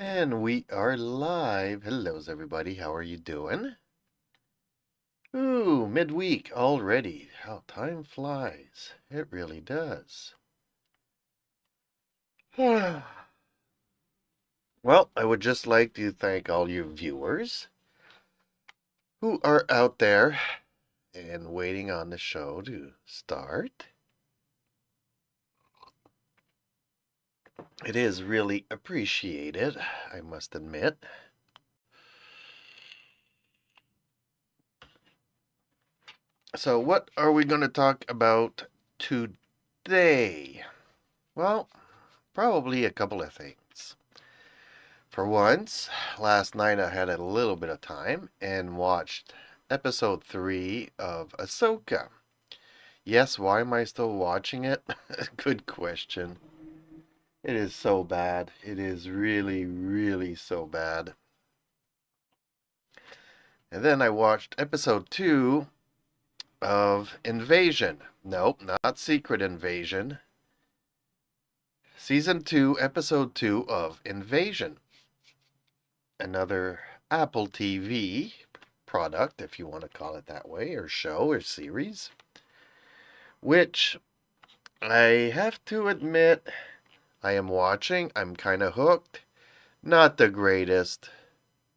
And we are live. Hello, everybody. How are you doing? Ooh, midweek already. How time flies. It really does. Well, I would just like to thank all you viewers who are out there and waiting on the show to start. It is really appreciated, I must admit. So, what are we going to talk about today? Well, probably a couple of things. For once, last night I had a little bit of time and watched episode 3 of Ahsoka. Yes, why am I still watching it? Good question. It is so bad. It is really, really so bad. And then I watched episode 2 of Invasion. Nope, not Secret Invasion. Season 2, episode 2 of Invasion. Another Apple TV product, if you want to call it that way, or show or series, which I have to admit I am watching. I'm kind of hooked. Not the greatest.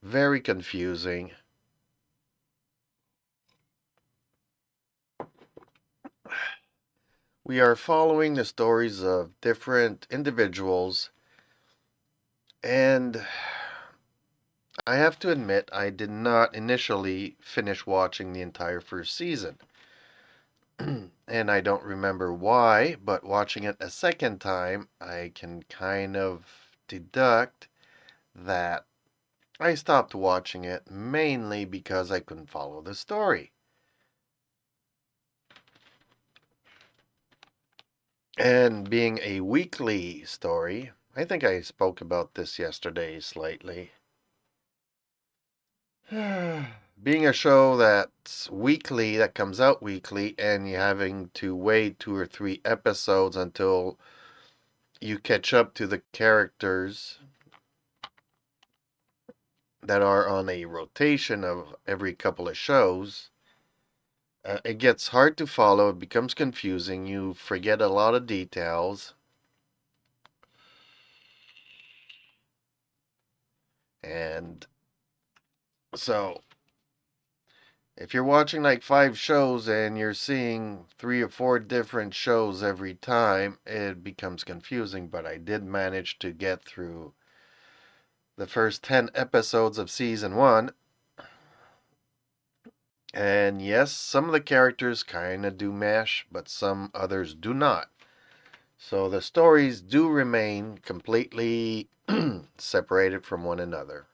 Very confusing. We are following the stories of different individuals, and I have to admit I did not initially finish watching the entire first season. And I don't remember why, but watching it a second time, I can kind of deduct that I stopped watching it mainly because I couldn't follow the story. And being a weekly story, I think I spoke about this yesterday slightly. Being a show that's weekly, that comes out weekly, and you having to wait 2 or 3 episodes until you catch up to the characters that are on a rotation of every couple of shows, it gets hard to follow. It becomes confusing. You forget a lot of details. And so, if you're watching like 5 shows and you're seeing 3 or 4 different shows every time, it becomes confusing. But I did manage to get through the first 10 episodes of season 1. And yes, some of the characters kind of do mesh, but some others do not. So the stories do remain completely separated from one another.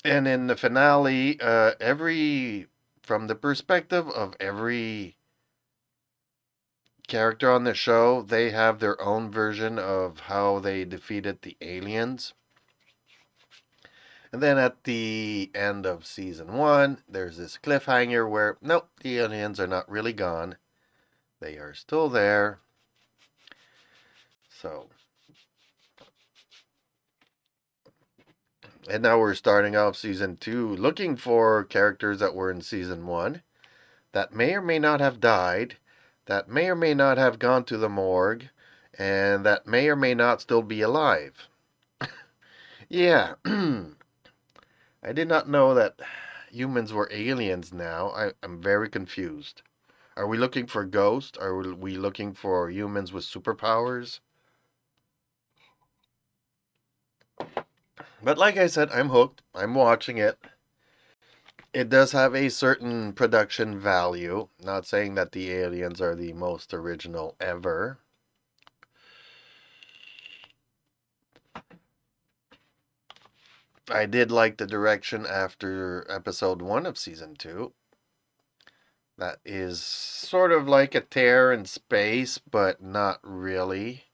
And in the finale, from the perspective of every character on the show, they have their own version of how they defeated the aliens. And then at the end of season 1, there's this cliffhanger where, nope, the aliens are not really gone. They are still there. So, and now we're starting off season 2 looking for characters that were in season 1 that may or may not have died, that may or may not have gone to the morgue, and that may or may not still be alive. Yeah, I did not know that humans were aliens now. I'm very confused. Are we looking for ghosts? Are we looking for humans with superpowers? But like I said, I'm hooked. I'm watching it. It does have a certain production value. Not saying that the aliens are the most original ever. I did like the direction after episode 1 of season 2. That is sort of like a tear in space, but not really.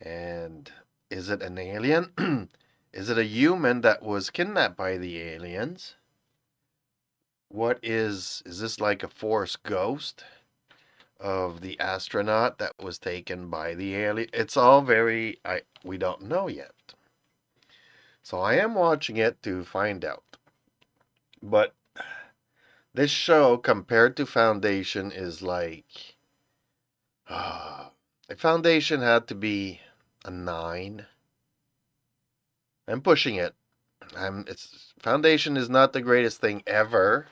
And is it an alien? Is it a human that was kidnapped by the aliens? What is this like a force ghost? of the astronaut that was taken by the alien. It's all very we don't know yet. So I am watching it to find out. But this show compared to Foundation is like Foundation had to be a 9. I'm pushing it. It's Foundation is not the greatest thing ever,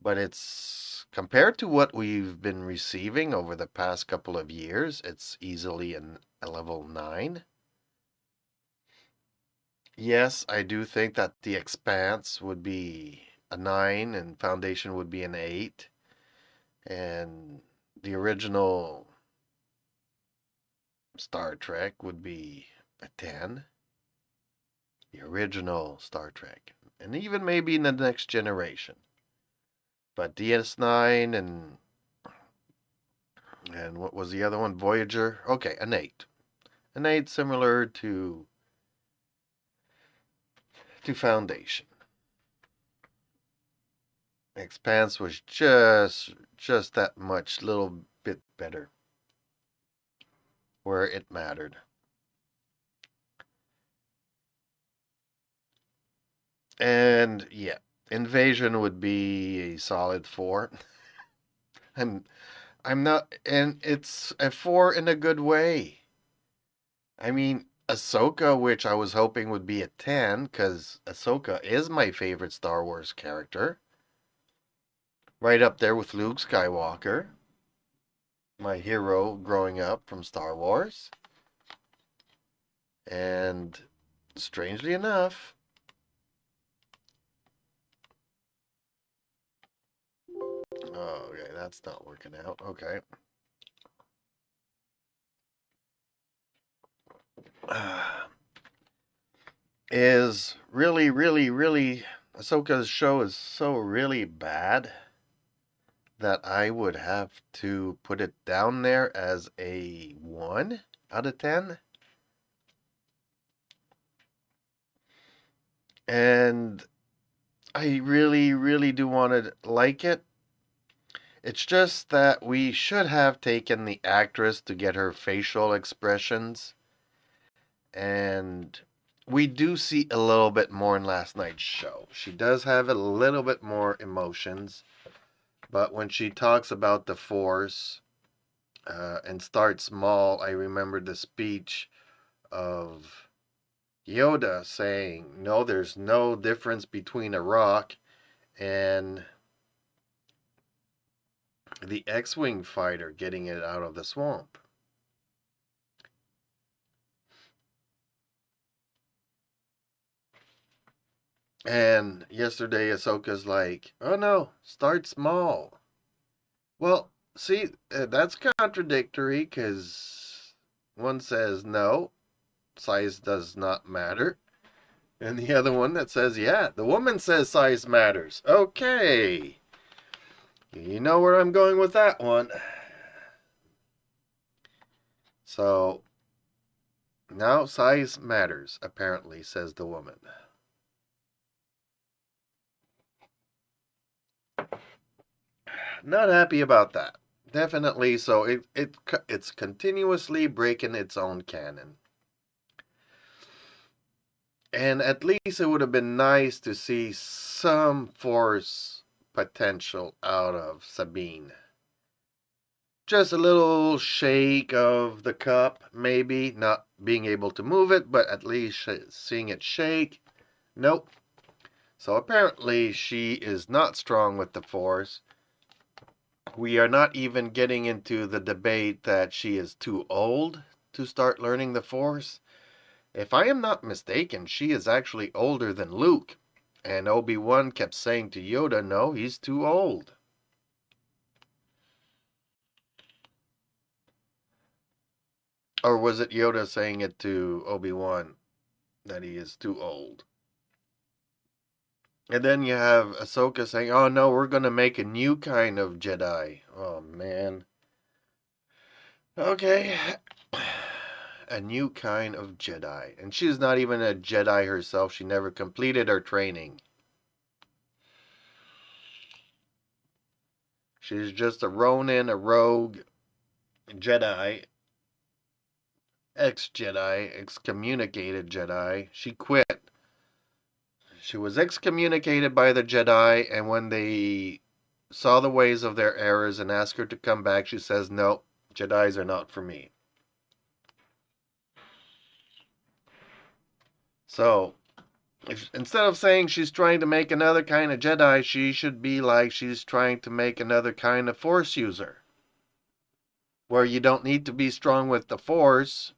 but it's compared to what we've been receiving over the past couple of years, it's easily a level 9. Yes, I do think that The Expanse would be a 9 and Foundation would be an 8. And the original Star Trek would be a 10. The original Star Trek. And even maybe in the next generation. But DS9 and what was the other one? Voyager. Okay, an 8. An 8 similar to Foundation. Expanse was just that much little bit better where it mattered. And yeah, Invasion would be a solid 4. I'm I'm not, and it's a 4 in a good way. I mean, Ahsoka, which I was hoping would be a 10, because Ahsoka is my favorite Star Wars character. Right up there with Luke Skywalker, my hero growing up from Star Wars. And strangely enough, oh, okay, that's not working out. Okay. Is really, really, really, Ahsoka's show is so really bad that I would have to put it down there as a 1 out of 10. And I really, really do want to like it. It's just that we should have taken the actress to get her facial expressions. And we do see a little bit more in last night's show. She does have a little bit more emotions. But when she talks about the Force and start small, I remember the speech of Yoda saying, no, there's no difference between a rock and the X-Wing fighter getting it out of the swamp. And yesterday, Ahsoka's like, oh no, start small. Well, see, that's contradictory because one says no, size does not matter. And the other one that says, yeah, the woman says size matters. Okay. You know where I'm going with that one. So, now size matters, apparently, says the woman. Not happy about that. Definitely, so it's continuously breaking its own canon. And at least it would have been nice to see some Force potential out of Sabine. Just a little shake of the cup, maybe. Not being able to move it, but at least seeing it shake. Nope. So apparently she is not strong with the Force. We are not even getting into the debate that she is too old to start learning the Force. If I am not mistaken, she is actually older than Luke. And Obi-Wan kept saying to Yoda, no, he's too old. Or was it Yoda saying it to Obi-Wan that he is too old? And then you have Ahsoka saying, oh no, we're going to make a new kind of Jedi. Oh man. Okay. A new kind of Jedi. And she's not even a Jedi herself. She never completed her training. She's just a Ronin, a rogue, Jedi, ex-Jedi, excommunicated Jedi. She quit. She was excommunicated by the Jedi, and when they saw the ways of their errors and asked her to come back, she says, no, Jedis are not for me. So, instead of saying she's trying to make another kind of Jedi, she should be like she's trying to make another kind of Force user. Where you don't need to be strong with the Force.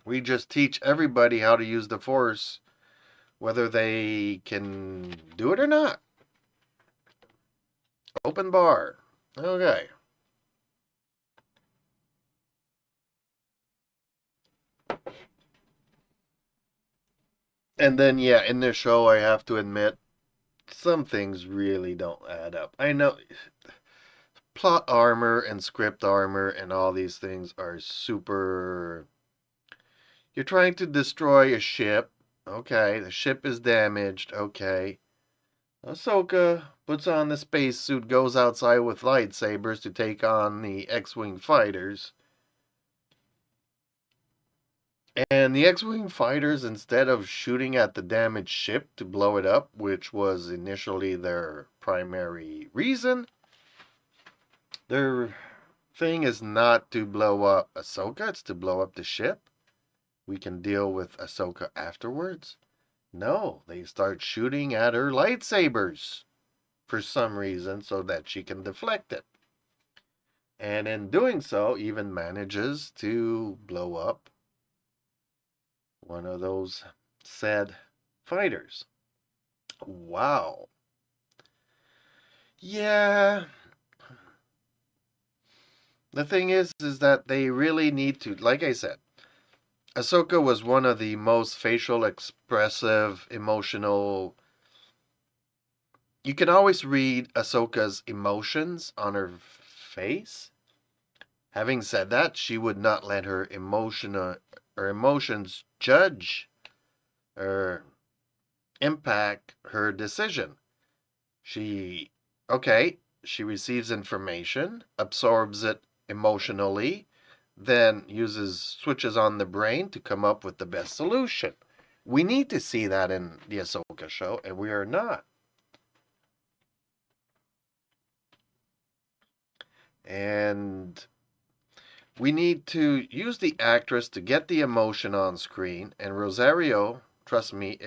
We just teach everybody how to use the Force, whether they can do it or not. Open bar. Okay. And then, yeah, in this show, I have to admit, some things really don't add up. I know plot armor and script armor and all these things are super. You're trying to destroy a ship. Okay, the ship is damaged. Okay. Ahsoka puts on the spacesuit, goes outside with lightsabers to take on the X-Wing fighters. And the X-Wing fighters, instead of shooting at the damaged ship to blow it up, which was initially their primary reason, their thing is not to blow up Ahsoka, it's to blow up the ship. We can deal with Ahsoka afterwards. No, they start shooting at her lightsabers for some reason so that she can deflect it. And in doing so, even manages to blow up one of those said fighters. Wow. Yeah. The thing is that they really need to, like I said, Ahsoka was one of the most facial expressive, emotional. You can always read Ahsoka's emotions on her face. Having said that, she would not let her emotions judge or impact her decision. She receives information, absorbs it emotionally, then switches on the brain to come up with the best solution. We need to see that in the Ahsoka show, and we are not. And we need to use the actress to get the emotion on screen. And Rosario, trust me,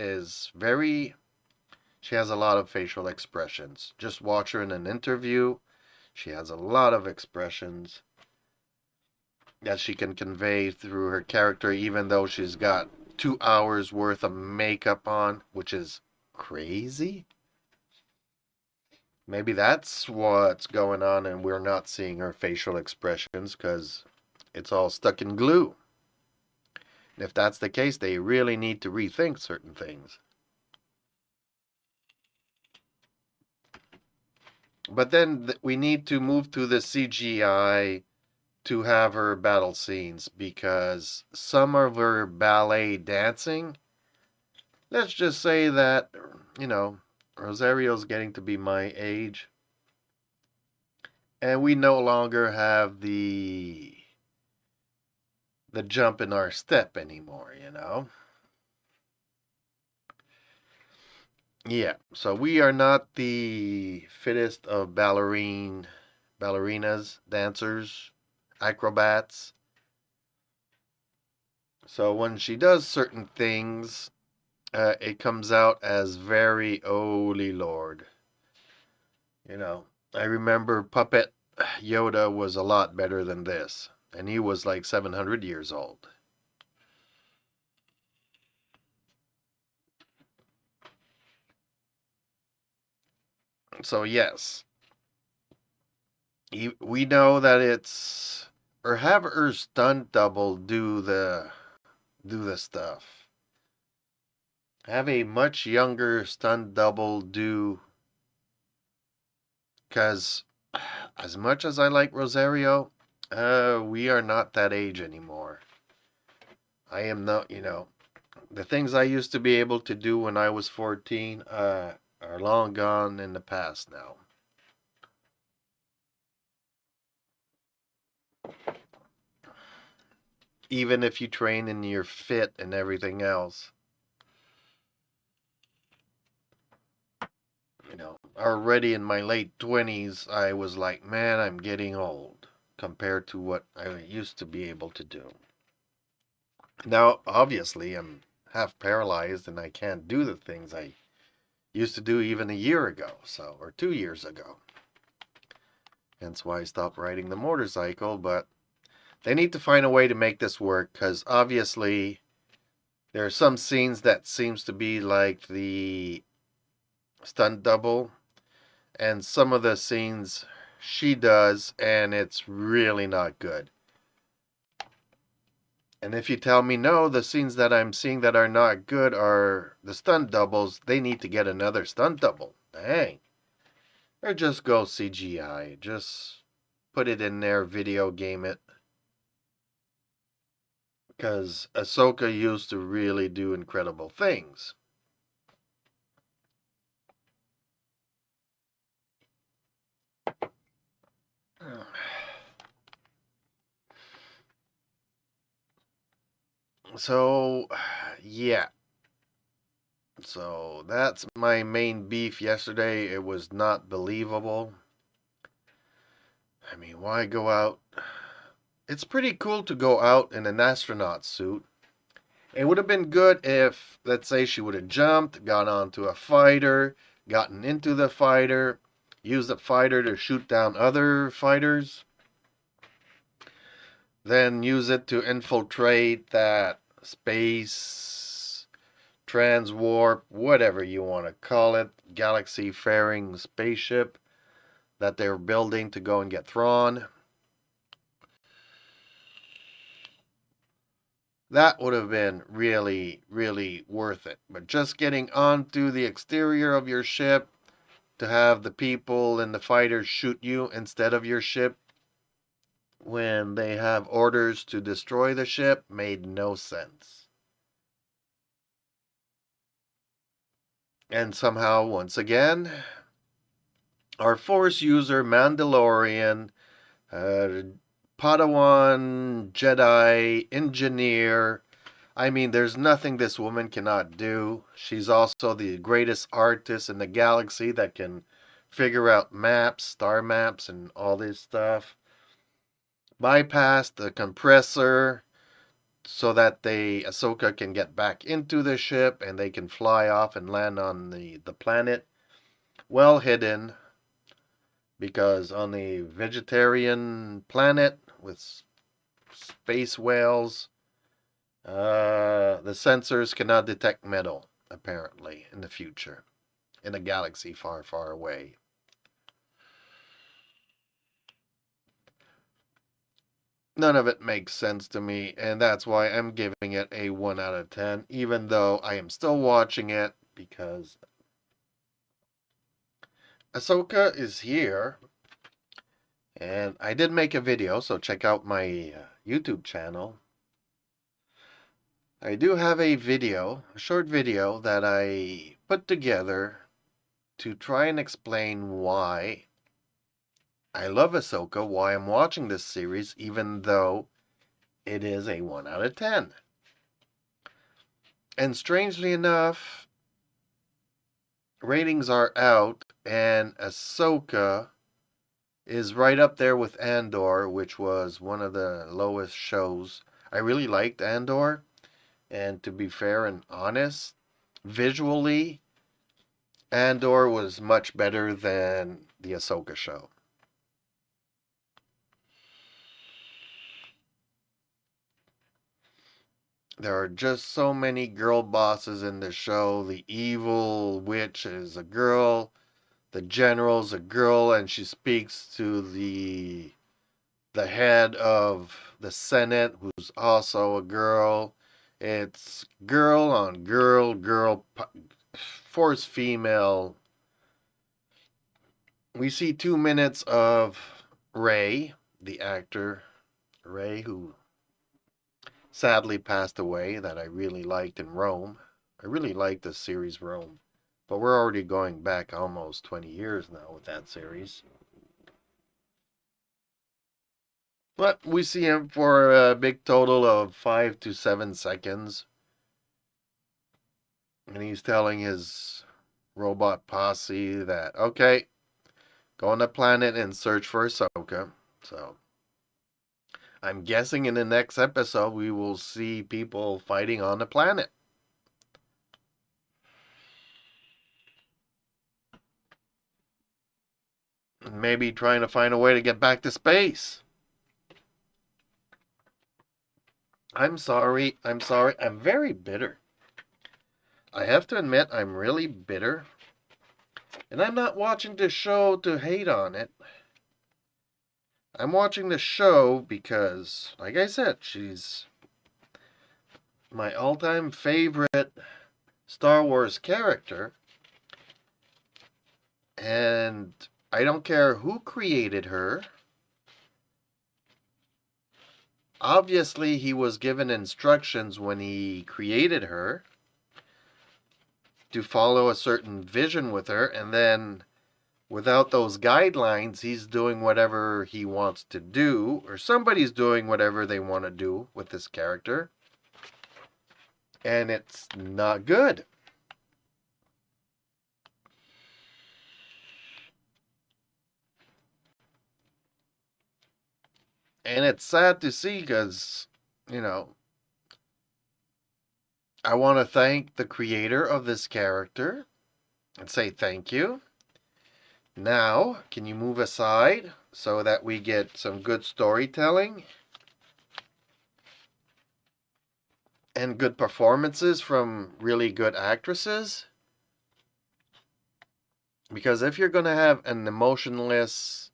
she has a lot of facial expressions. Just watch her in an interview. She has a lot of expressions that she can convey through her character, even though she's got 2 hours worth of makeup on, which is crazy. Maybe that's what's going on and we're not seeing her facial expressions because it's all stuck in glue. And if that's the case, they really need to rethink certain things. But then we need to move to the CGI to have her battle scenes because some of her ballet dancing, let's just say that, Rosario's getting to be my age. And we no longer have the jump in our step anymore. Yeah, so we are not the fittest of ballerinas, dancers, acrobats. So when she does certain things, it comes out as very holy Lord. I remember Puppet Yoda was a lot better than this, and he was like 700 years old. So yes, we know that it's or have her stunt double do the stuff. Have a much younger stunt double do, because as much as I like Rosario, we are not that age anymore. I am not, the things I used to be able to do when I was 14 are long gone in the past now. Even if you train and you're fit and everything else. Already in my late 20s, I was like, man, I'm getting old compared to what I used to be able to do. Now, obviously, I'm half paralyzed and I can't do the things I used to do even a year ago, or 2 years ago. Hence why I stopped riding the motorcycle, but they need to find a way to make this work, because obviously there are some scenes that seems to be like the stunt double, and some of the scenes she does, and it's really not good. And if you tell me no, the scenes that I'm seeing that are not good are the stunt doubles, they need to get another stunt double. Dang. Or just go CGI. Just put it in there, video game it. Because Ahsoka used to really do incredible things. So, yeah. So that's my main beef yesterday. It was not believable. I mean, why go out? It's pretty cool to go out in an astronaut suit. It would have been good if, let's say, she would have jumped, got onto a fighter, gotten into the fighter, used the fighter to shoot down other fighters, then use it to infiltrate that space, transwarp, whatever you want to call it, galaxy faring spaceship that they're building to go and get Thrawn. That would have been really, really worth it. But just getting onto the exterior of your ship to have the people and the fighters shoot you instead of your ship when they have orders to destroy the ship made no sense. And somehow, once again, our Force user Mandalorian, Padawan, Jedi, engineer. I mean, there's nothing this woman cannot do. She's also the greatest artist in the galaxy that can figure out maps, star maps, and all this stuff. Bypass the compressor so that Ahsoka can get back into the ship and they can fly off and land on the planet. Well hidden, because on the vegetarian planet with space whales, the sensors cannot detect metal, apparently, in the future, in a galaxy far, far away. None of it makes sense to me, and that's why I'm giving it a 1 out of 10, even though I am still watching it, because Ahsoka is here, and I did make a video, so check out my YouTube channel. I do have a short video, that I put together to try and explain why I love Ahsoka, why I'm watching this series, even though it is a 1 out of 10. And strangely enough, ratings are out, and Ahsoka is right up there with Andor, which was one of the lowest shows. I really liked Andor, and to be fair and honest, visually, Andor was much better than the Ahsoka show. There are just so many girl bosses in the show. The evil witch is a girl. The general's a girl, and she speaks to the head of the Senate, who's also a girl. It's girl on girl, force female. We see 2 minutes of Ray, the actor Ray, who sadly passed away, that I really liked in Rome. I really liked the series Rome. But we're already going back almost 20 years now with that series. But we see him for a big total of 5 to 7 seconds. And he's telling his robot posse that, okay, go on the planet and search for Ahsoka. So I'm guessing in the next episode we will see people fighting on the planet. Maybe trying to find a way to get back to space. I'm sorry. I'm sorry. I'm very bitter. I have to admit, I'm really bitter. And I'm not watching this show to hate on it. I'm watching the show because, like I said, she's my all-time favorite Star Wars character. And I don't care who created her. Obviously, he was given instructions when he created her to follow a certain vision with her, and then without those guidelines, he's doing whatever he wants to do, or somebody's doing whatever they want to do with this character, and it's not good. And it's sad to see because, you know, I want to thank the creator of this character and say thank you. Now, can you move aside so that we get some good storytelling and good performances from really good actresses? Because if you're going to have an emotionless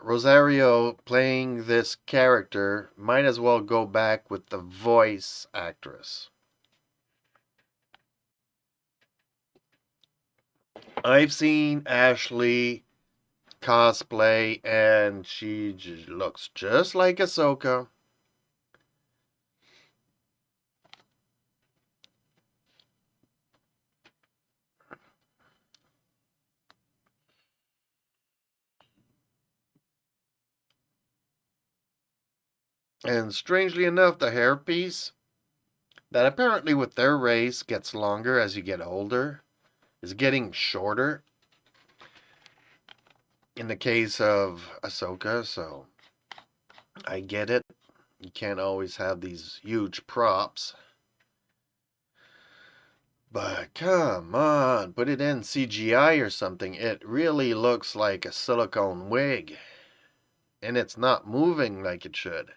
Rosario playing this character, might as well go back with the voice actress. I've seen Ashley cosplay and she looks just like Ahsoka. And strangely enough, the hairpiece, that apparently with their race gets longer as you get older, is getting shorter in the case of Ahsoka, so I get it. You can't always have these huge props. But come on, put it in CGI or something. It really looks like a silicone wig. And it's not moving like it should.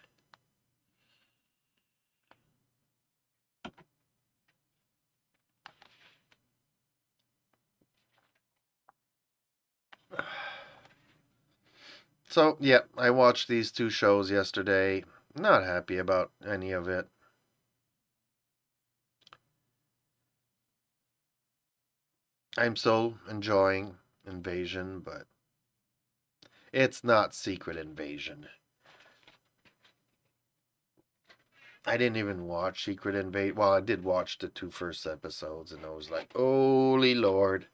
So, yeah, I watched these two shows yesterday. Not happy about any of it. I'm still enjoying Invasion, but it's not Secret Invasion. I didn't even watch Secret Invasion. Well, I did watch the two first episodes, and I was like, holy Lord.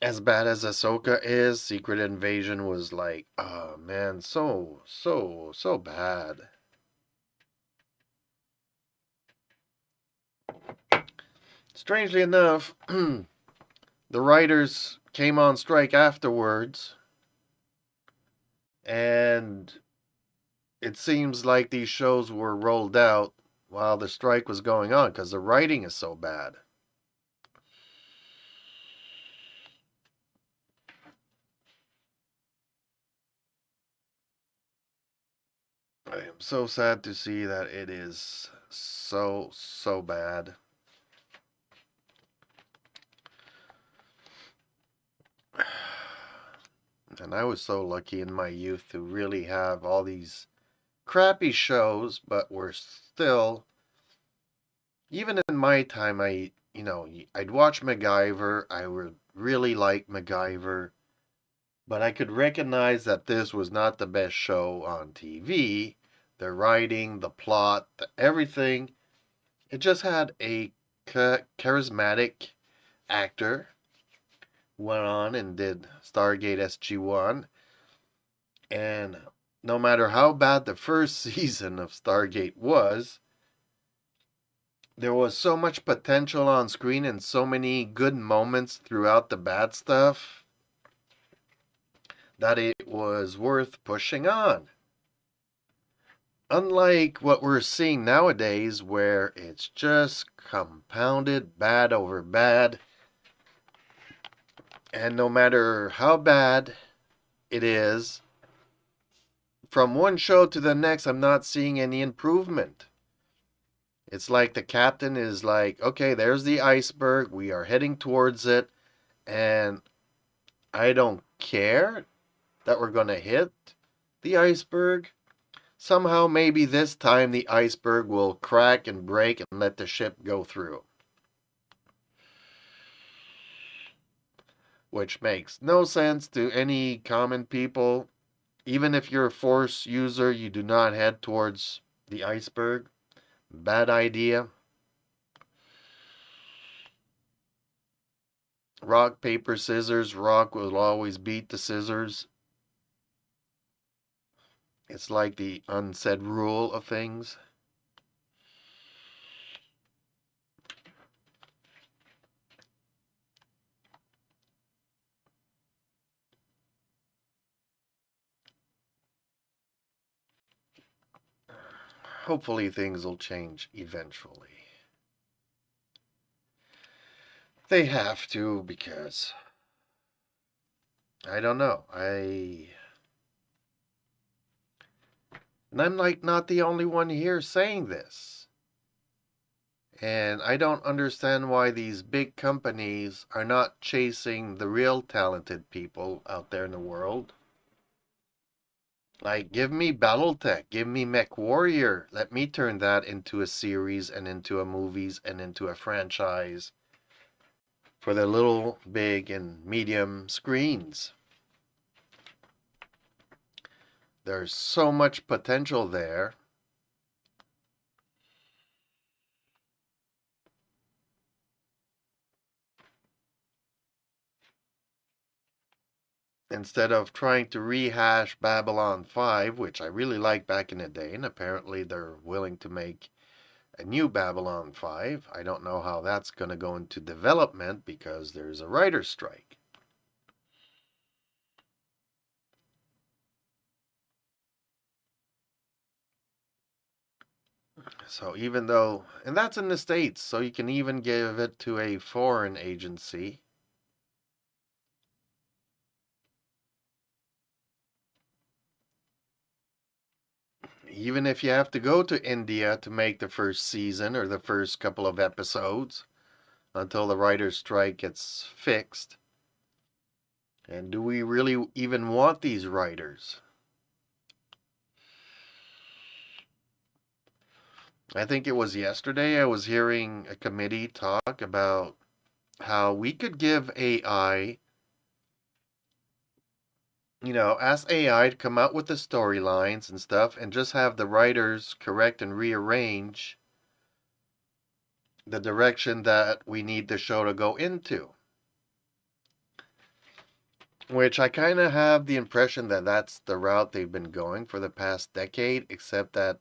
As bad as Ahsoka is, Secret Invasion was like, oh man, so bad. Strangely enough, the writers came on strike afterwards, and it seems like these shows were rolled out while the strike was going on because the writing is so bad. I am so sad to see that it is so bad. And I was so lucky in my youth to really have all these crappy shows, but were still, even in my time, I'd watch MacGyver. I would really like MacGyver, but I could recognize that this was not the best show on TV. The writing, the plot, everything. It just had a charismatic actor who went on and did Stargate SG-1. And no matter how bad the first season of Stargate was, there was so much potential on screen and so many good moments throughout the bad stuff that it was worth pushing on. Unlike what we're seeing nowadays, where it's just compounded bad over bad, and no matter how bad it is, from one show to the next, I'm not seeing any improvement. It's like the captain is like, okay, there's the iceberg. We are heading towards it. And I don't care that we're going to hit the iceberg. Somehow, maybe this time the iceberg will crack and break and let the ship go through. Which makes no sense to any common people. Even if you're a force user, you do not head towards the iceberg. Bad idea. Rock, paper, scissors. Rock will always beat the scissors. It's like the unsaid rule of things. Hopefully things will change eventually. They have to, because I don't know. And I'm like not the only one here saying this. And I don't understand why these big companies are not chasing the real talented people out there in the world. Like, give me Battletech, give me Mech Warrior. Let me turn that into a series and into a movies and into a franchise for the little, big, and medium screens. There's so much potential there. Instead of trying to rehash Babylon 5, which I really liked back in the day, and apparently they're willing to make a new Babylon 5. I don't know how that's going to go into development because there's a writer's strike. So even though, and that's in the States, so you can even give it to a foreign agency. Even if you have to go to India to make the first season or the first couple of episodes until the writer's strike gets fixed. And do we really even want these writers? I think it was yesterday I was hearing a committee talk about how we could give AI, ask AI to come out with the storylines and stuff and just have the writers correct and rearrange the direction that we need the show to go into. Which I kind of have the impression that that's the route they've been going for the past decade, except that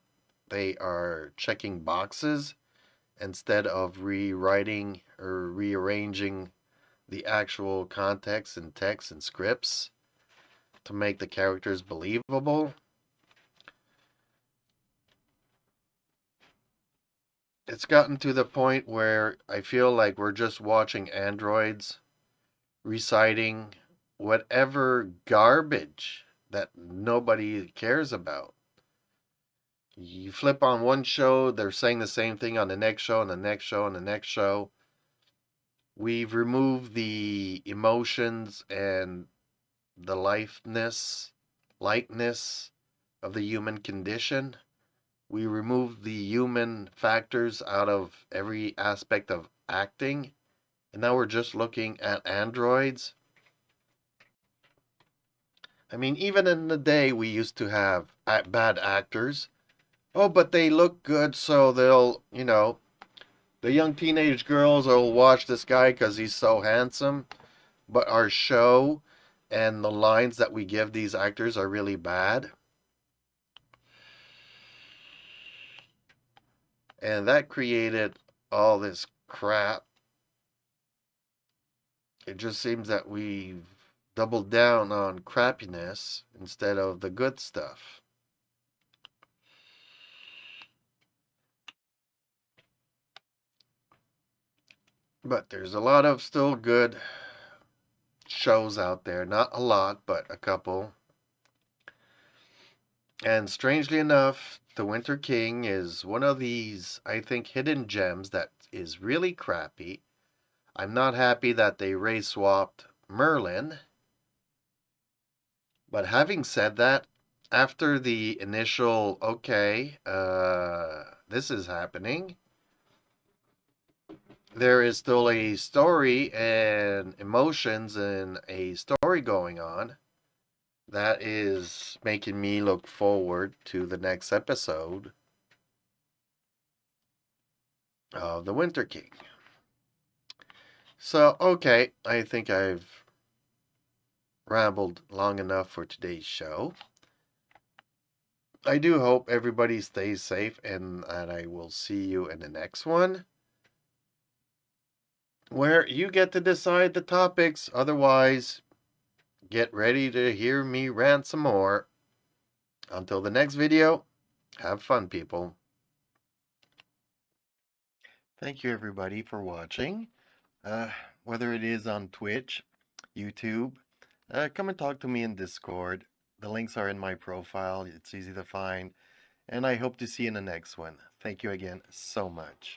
they are checking boxes instead of rewriting or rearranging the actual context and text and scripts to make the characters believable. It's gotten to the point where I feel like we're just watching androids reciting whatever garbage that nobody cares about. You flip on one show, they're saying the same thing on the next show, and the next show, and the next show. We've removed the emotions and the likeness of the human condition. We removed the human factors out of every aspect of acting, and now we're just looking at androids. I mean, even in the day, we used to have bad actors. Oh, but they look good, so they'll, the young teenage girls will watch this guy because he's so handsome. But our show and the lines that we give these actors are really bad. And that created all this crap. It just seems that we've doubled down on crappiness instead of the good stuff. But there's a lot of still good shows out there. Not a lot, but a couple. And strangely enough, The Winter King is one of these, I think, hidden gems that is really crappy. I'm not happy that they race swapped Merlin. But having said that, after the initial, okay, this is happening, there is still a story and emotions and a story going on that is making me look forward to the next episode of The Winter King. So, okay, I think I've rambled long enough for today's show. I do hope everybody stays safe and that I will see you in the next one, where you get to decide the topics. Otherwise, get ready to hear me rant some more. Until the next video, have fun, people. Thank you, everybody, for watching. Uh, whether it is on Twitch, YouTube, come and talk to me in Discord. The links are in my profile. It's easy to find. And I hope to see you in the next one. Thank you again so much.